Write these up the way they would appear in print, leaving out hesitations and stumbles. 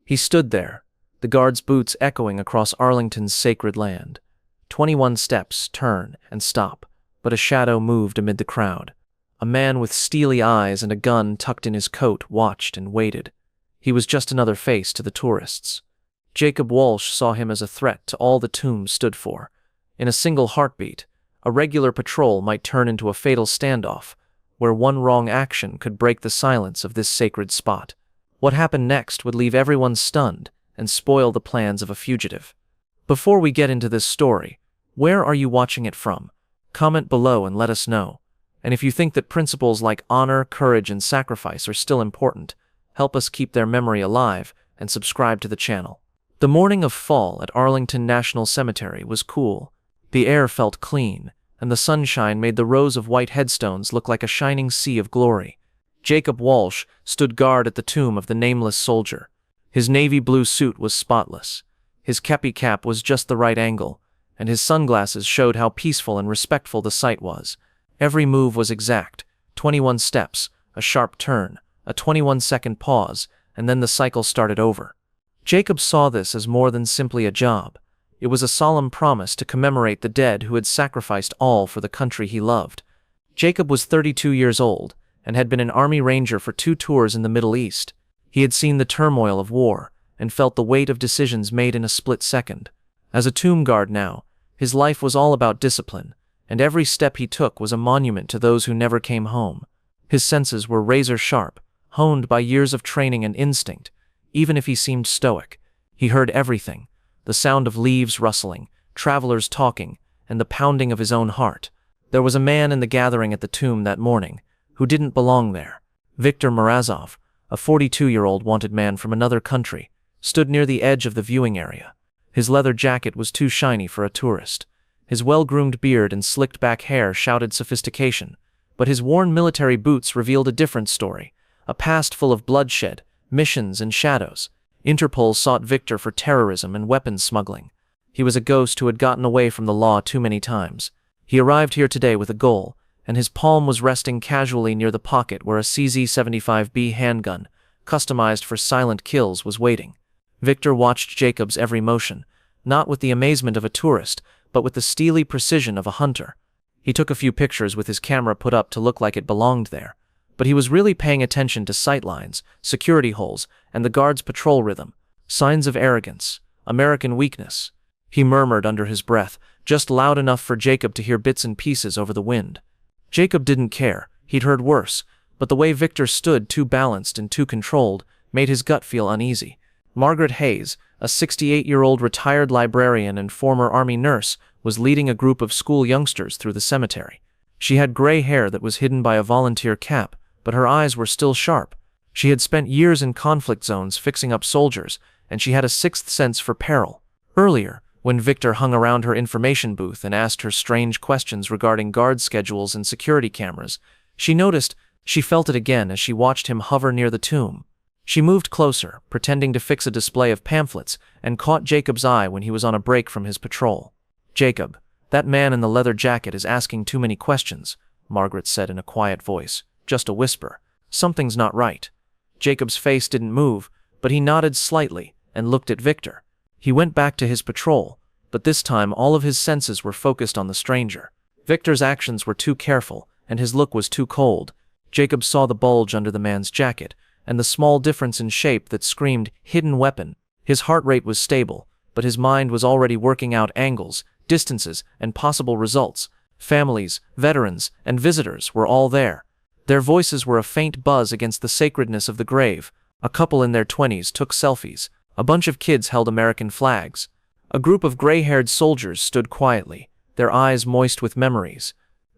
He stood there, the guard's boots echoing across Arlington's sacred land. 21 steps, turn, and stop, but a shadow moved amid the crowd. A man with steely eyes and a gun tucked in his coat watched and waited. He was just another face to the tourists. Jacob Walsh saw him as a threat to all the tomb stood for. In a single heartbeat, a regular patrol might turn into a fatal standoff, where one wrong action could break the silence of this sacred spot. What happened next would leave everyone stunned and spoil the plans of a fugitive. Before we get into this story, where are you watching it from? Comment below and let us know. And if you think that principles like honor, courage, and sacrifice are still important, help us keep their memory alive and subscribe to the channel. The morning of fall at Arlington National Cemetery was cool. The air felt clean, and the sunshine made the rows of white headstones look like a shining sea of glory. Jacob Walsh stood guard at the tomb of the nameless soldier. His navy blue suit was spotless. His kepi cap was just the right angle, and his sunglasses showed how peaceful and respectful the site was. Every move was exact. 21 steps, a sharp turn, a 21-second pause, and then the cycle started over. Jacob saw this as more than simply a job. It was a solemn promise to commemorate the dead who had sacrificed all for the country he loved. Jacob was 32 years old and had been an Army Ranger for 2 tours in the Middle East. He had seen the turmoil of war and felt the weight of decisions made in a split second. As a tomb guard now, his life was all about discipline, and every step he took was a monument to those who never came home. His senses were razor sharp, honed by years of training and instinct. Even if he seemed stoic, he heard everything: the sound of leaves rustling, travelers talking, and the pounding of his own heart. There was a man in the gathering at the tomb that morning who didn't belong there. Viktor Morazzov, a 42-year-old wanted man from another country, stood near the edge of the viewing area. His leather jacket was too shiny for a tourist. His well-groomed beard and slicked-back hair shouted sophistication, but his worn military boots revealed a different story, a past full of bloodshed, missions, and shadows. Interpol sought Viktor for terrorism and weapons smuggling. He was a ghost who had gotten away from the law too many times. He arrived here today with a goal, and his palm was resting casually near the pocket where a CZ-75B handgun, customized for silent kills, was waiting. Viktor watched Jacob's every motion, not with the amazement of a tourist, but with the steely precision of a hunter. He took a few pictures with his camera put up to look like it belonged there, but he was really paying attention to sightlines, security holes, and the guard's patrol rhythm. Signs of arrogance, American weakness. He murmured under his breath, just loud enough for Jacob to hear bits and pieces over the wind. Jacob didn't care. He'd heard worse, but the way Viktor stood, too balanced and too controlled, made his gut feel uneasy. Margaret Hayes, a 68-year-old retired librarian and former Army nurse, was leading a group of school youngsters through the cemetery. She had gray hair that was hidden by a volunteer cap, but her eyes were still sharp. She had spent years in conflict zones fixing up soldiers, and she had a sixth sense for peril. Earlier, when Viktor hung around her information booth and asked her strange questions regarding guard schedules and security cameras, she felt it again as she watched him hover near the tomb. She moved closer, pretending to fix a display of pamphlets, and caught Jacob's eye when he was on a break from his patrol. "Jacob, that man in the leather jacket is asking too many questions," Margaret said in a quiet voice, just a whisper. "Something's not right." Jacob's face didn't move, but he nodded slightly and looked at Viktor. He went back to his patrol, but this time all of his senses were focused on the stranger. Viktor's actions were too careful, and his look was too cold. Jacob saw the bulge under the man's jacket, and the small difference in shape that screamed hidden weapon. His heart rate was stable, but his mind was already working out angles, distances, and possible results. Families, veterans, and visitors were all there. Their voices were a faint buzz against the sacredness of the grave. A couple in their 20s took selfies. A bunch of kids held American flags. A group of gray-haired soldiers stood quietly, their eyes moist with memories.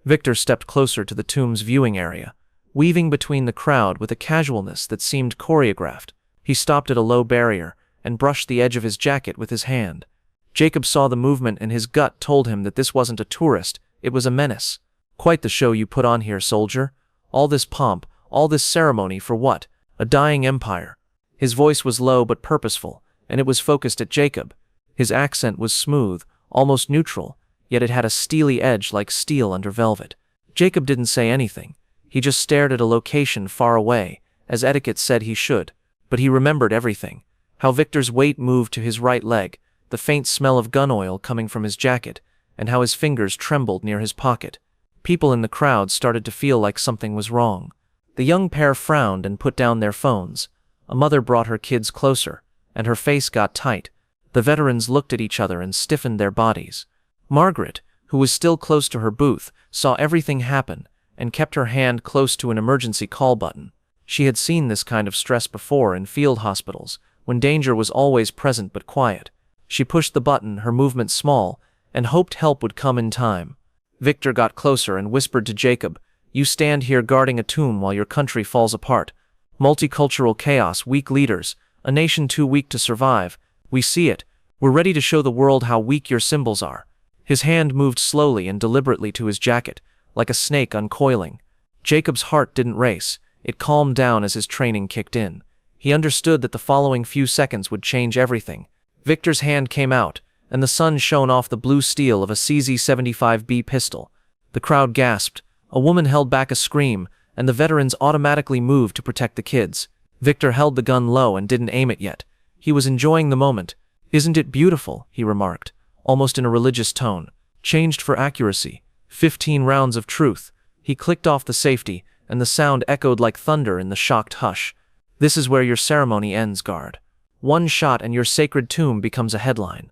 Viktor stepped closer to the tomb's viewing area, weaving between the crowd with a casualness that seemed choreographed. He stopped at a low barrier and brushed the edge of his jacket with his hand. Jacob saw the movement, and his gut told him that this wasn't a tourist, it was a menace. "Quite the show you put on here, soldier. All this pomp, all this ceremony for what? A dying empire." His voice was low but purposeful, and it was focused at Jacob. His accent was smooth, almost neutral, yet it had a steely edge like steel under velvet. Jacob didn't say anything. He just stared at a location far away, as etiquette said he should. But he remembered everything. how Victor's weight moved to his right leg, the faint smell of gun oil coming from his jacket, and how his fingers trembled near his pocket. People in the crowd started to feel like something was wrong. The young pair frowned and put down their phones. A mother brought her kids closer, and her face got tight. The veterans looked at each other and stiffened their bodies. Margaret, who was still close to her booth, saw everything happen and kept her hand close to an emergency call button. She had seen this kind of stress before in field hospitals, when danger was always present but quiet. She pushed the button, her movement small, and hoped help would come in time. Victor got closer and whispered to Jacob, "You stand here guarding a tomb while your country falls apart. Multicultural chaos, weak leaders, a nation too weak to survive. We see it. We're ready to show the world how weak your symbols are." His hand moved slowly and deliberately to his jacket, like a snake uncoiling. Jacob's heart didn't race. It calmed down as his training kicked in. He understood that the following few seconds would change everything. Victor's hand came out, and the sun shone off the blue steel of a CZ-75B pistol. The crowd gasped. A woman held back a scream, and the veterans automatically moved to protect the kids. Victor held the gun low and didn't aim it yet. He was enjoying the moment. "Isn't it beautiful?" he remarked, almost in a religious tone. "Changed for accuracy. 15 rounds of truth." He clicked off the safety, and the sound echoed like thunder in the shocked hush. "This is where your ceremony ends, guard. One shot and your sacred tomb becomes a headline."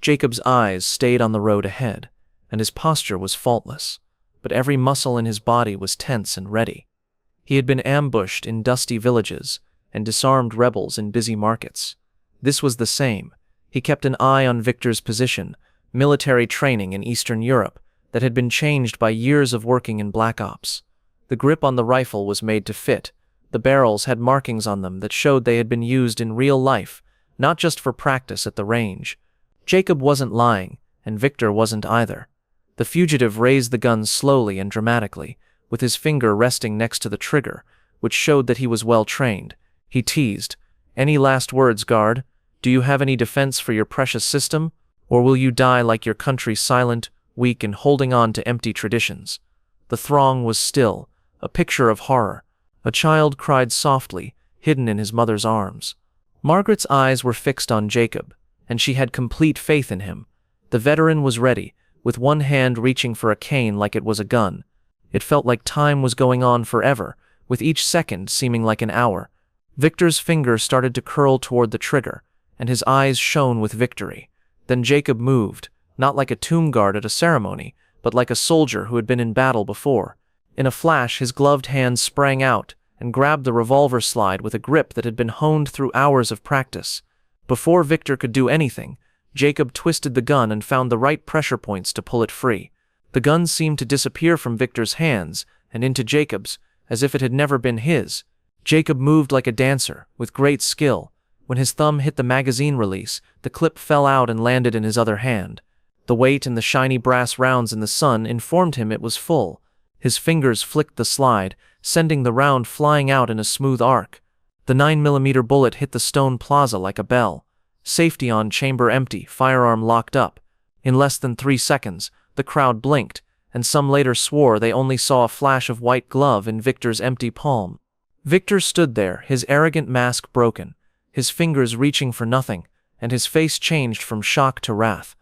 Jacob's eyes stayed on the road ahead, and his posture was faultless, but every muscle in his body was tense and ready. He had been ambushed in dusty villages and disarmed rebels in busy markets. This was the same. He kept an eye on Victor's position, military training in Eastern Europe that had been changed by years of working in Black Ops. The grip on the rifle was made to fit. The barrels had markings on them that showed they had been used in real life, not just for practice at the range. Jacob wasn't lying, and Victor wasn't either. The fugitive raised the gun slowly and dramatically, with his finger resting next to the trigger, which showed that he was well trained. He teased, "Any last words, guard? Do you have any defense for your precious system? Or will you die like your country, silent, weak, and holding on to empty traditions?" The throng was still, a picture of horror. A child cried softly, hidden in his mother's arms. Margaret's eyes were fixed on Jacob, and she had complete faith in him. The veteran was ready, with one hand reaching for a cane like it was a gun. It felt like time was going on forever, with each second seeming like an hour. Victor's finger started to curl toward the trigger, and his eyes shone with victory. Then Jacob moved, not like a tomb guard at a ceremony, but like a soldier who had been in battle before. In a flash, his gloved hand sprang out and grabbed the revolver slide with a grip that had been honed through hours of practice. Before Victor could do anything, Jacob twisted the gun and found the right pressure points to pull it free. The gun seemed to disappear from Victor's hands and into Jacob's, as if it had never been his. Jacob moved like a dancer, with great skill. When his thumb hit the magazine release, the clip fell out and landed in his other hand. The weight and the shiny brass rounds in the sun informed him it was full. His fingers flicked the slide, sending the round flying out in a smooth arc. The 9mm bullet hit the stone plaza like a bell. Safety on, chamber empty, firearm locked up. In less than 3 seconds, the crowd blinked, and some later swore they only saw a flash of white glove in Victor's empty palm. Victor stood there, his arrogant mask broken, his fingers reaching for nothing, and his face changed from shock to wrath.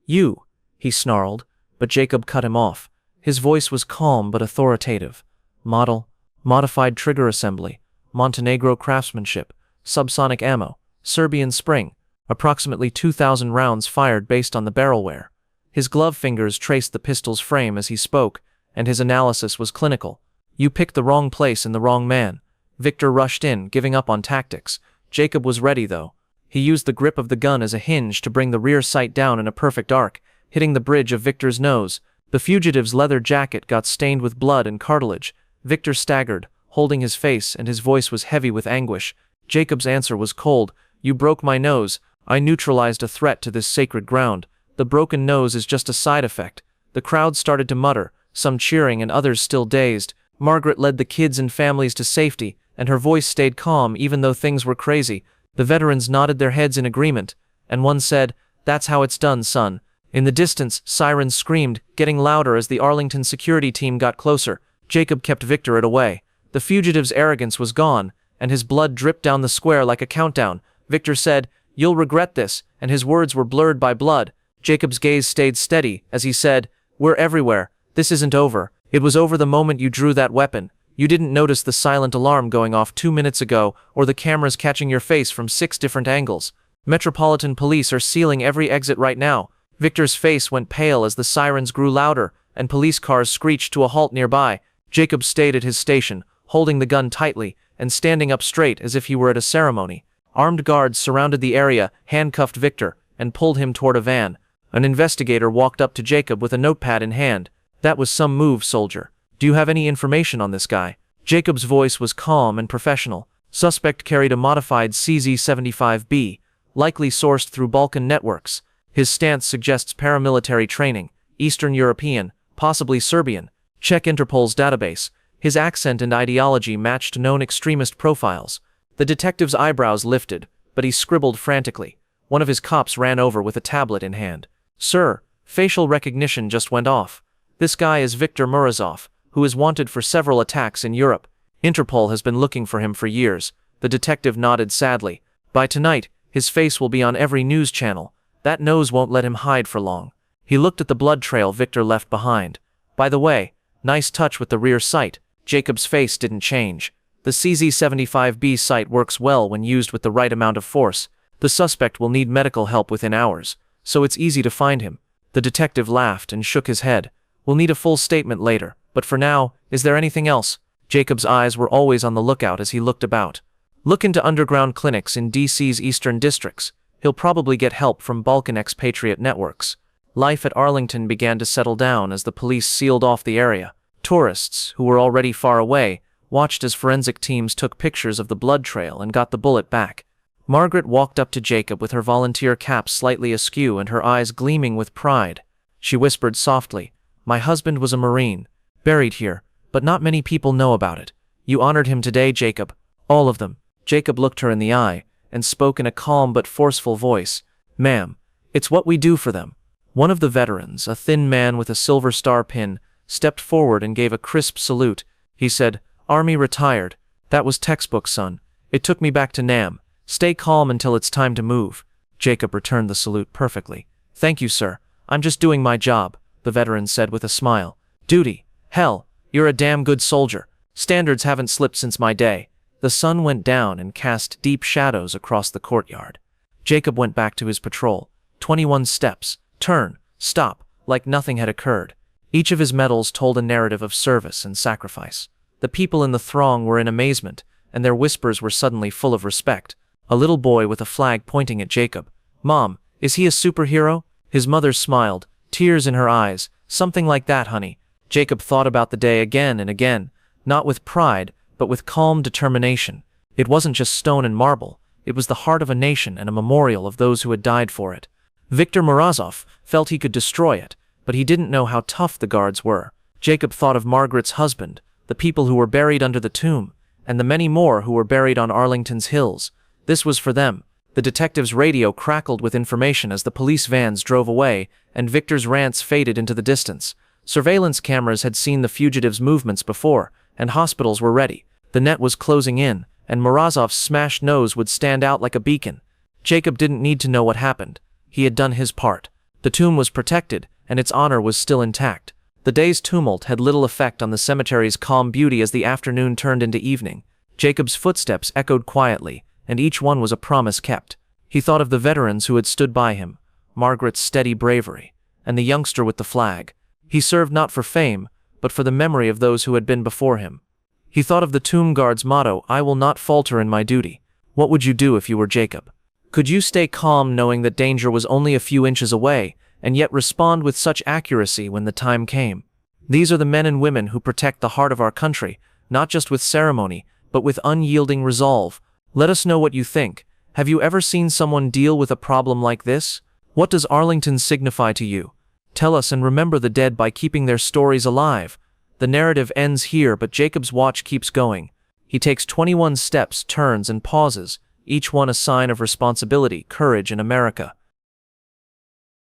"You," he snarled, but Jacob cut him off. His voice was calm but authoritative. "Model, modified trigger assembly, Montenegro craftsmanship, subsonic ammo, Serbian spring, approximately 2,000 rounds fired based on the barrel wear." His glove fingers traced the pistol's frame as he spoke, and his analysis was clinical. "You picked the wrong place and the wrong man." Victor rushed in, giving up on tactics. Jacob was ready, though. He used the grip of the gun as a hinge to bring the rear sight down in a perfect arc, hitting the bridge of Victor's nose. The fugitive's leather jacket got stained with blood and cartilage. Victor staggered, holding his face, and his voice was heavy with anguish. Jacob's answer was cold. "You broke my nose. I neutralized a threat to this sacred ground. The broken nose is just a side effect." The crowd started to mutter, some cheering and others still dazed. Margaret led the kids and families to safety, and her voice stayed calm even though things were crazy. The veterans nodded their heads in agreement, and one said, "That's how it's done, son." In the distance, sirens screamed, getting louder as the Arlington security team got closer. Jacob kept Victor away. The fugitive's arrogance was gone, and his blood dripped down the square like a countdown. Victor said. "You'll regret this," and his words were blurred by blood. Jacob's gaze stayed steady as he said, "We're everywhere. This isn't over. It was over the moment you drew that weapon. You didn't notice the silent alarm going off 2 minutes ago, or the cameras catching your face from 6 different angles. Metropolitan Police are sealing every exit right now." Victor's face went pale as the sirens grew louder, and police cars screeched to a halt nearby. Jacob stayed at his station, holding the gun tightly, and standing up straight as if he were at a ceremony. Armed guards surrounded the area, handcuffed Victor, and pulled him toward a van. An investigator walked up to Jacob with a notepad in hand. "That was some move, soldier. Do you have any information on this guy?" Jacob's voice was calm and professional. "Suspect carried a modified CZ-75B, likely sourced through Balkan networks. His stance suggests paramilitary training, Eastern European, possibly Serbian. Check Interpol's database." His accent and ideology matched known extremist profiles. The detective's eyebrows lifted, but he scribbled frantically. One of his cops ran over with a tablet in hand. "Sir, facial recognition just went off. This guy is Viktor Morazzov, who is wanted for several attacks in Europe. Interpol has been looking for him for years." The detective nodded sadly. "By tonight, his face will be on every news channel. That nose won't let him hide for long." He looked at the blood trail Victor left behind. "By the way, nice touch with the rear sight." Jacob's face didn't change. "The CZ-75B sight works well when used with the right amount of force. The suspect will need medical help within hours, so it's easy to find him." The detective laughed and shook his head. "We'll need a full statement later, but for now, is there anything else?" Jacob's eyes were always on the lookout as he looked about. "Look into underground clinics in DC's eastern districts. He'll probably get help from Balkan expatriate networks." Life at Arlington began to settle down as the police sealed off the area. Tourists, who were already far away, watched as forensic teams took pictures of the blood trail and got the bullet back. Margaret walked up to Jacob with her volunteer cap slightly askew and her eyes gleaming with pride. She whispered softly, "My husband was a Marine, buried here, but not many people know about it. You honored him today, Jacob." "All of them." Jacob looked her in the eye and spoke in a calm but forceful voice. "Ma'am, it's what we do for them." One of the veterans, a thin man with a silver star pin, stepped forward and gave a crisp salute. He said, "Army retired. That was textbook, son. It took me back to Nam. Stay calm until it's time to move." Jacob returned the salute perfectly. "Thank you, sir. I'm just doing my job," the veteran said with a smile. "Duty? Hell, you're a damn good soldier. Standards haven't slipped since my day." The sun went down and cast deep shadows across the courtyard. Jacob went back to his patrol. 21 steps, turn, stop, like nothing had occurred. Each of his medals told a narrative of service and sacrifice. The people in the throng were in amazement, and their whispers were suddenly full of respect. A little boy with a flag pointing at Jacob. "Mom, is he a superhero?" His mother smiled, tears in her eyes. "Something like that, honey." Jacob thought about the day again and again, not with pride, but with calm determination. It wasn't just stone and marble, it was the heart of a nation and a memorial of those who had died for it. Viktor Morazzov felt he could destroy it, but he didn't know how tough the guards were. Jacob thought of Margaret's husband, the people who were buried under the tomb, and the many more who were buried on Arlington's hills. This was for them. The detective's radio crackled with information as the police vans drove away, and Victor's rants faded into the distance. Surveillance cameras had seen the fugitive's movements before, and hospitals were ready. The net was closing in, and Morazzov's smashed nose would stand out like a beacon. Jacob didn't need to know what happened. He had done his part. The tomb was protected, and its honor was still intact. The day's tumult had little effect on the cemetery's calm beauty as the afternoon turned into evening. Jacob's footsteps echoed quietly, and each one was a promise kept. He thought of the veterans who had stood by him, Margaret's steady bravery, and the youngster with the flag. He served not for fame, but for the memory of those who had been before him. He thought of the tomb guard's motto, "I will not falter in my duty." What would you do if you were Jacob? Could you stay calm knowing that danger was only a few inches away, and yet respond with such accuracy when the time came? These are the men and women who protect the heart of our country, not just with ceremony, but with unyielding resolve. Let us know what you think. Have you ever seen someone deal with a problem like this? What does Arlington signify to you? Tell us and remember the dead by keeping their stories alive. The narrative ends here, but Jacob's watch keeps going. He takes 21 steps, turns, and pauses, each one a sign of responsibility, courage, and America.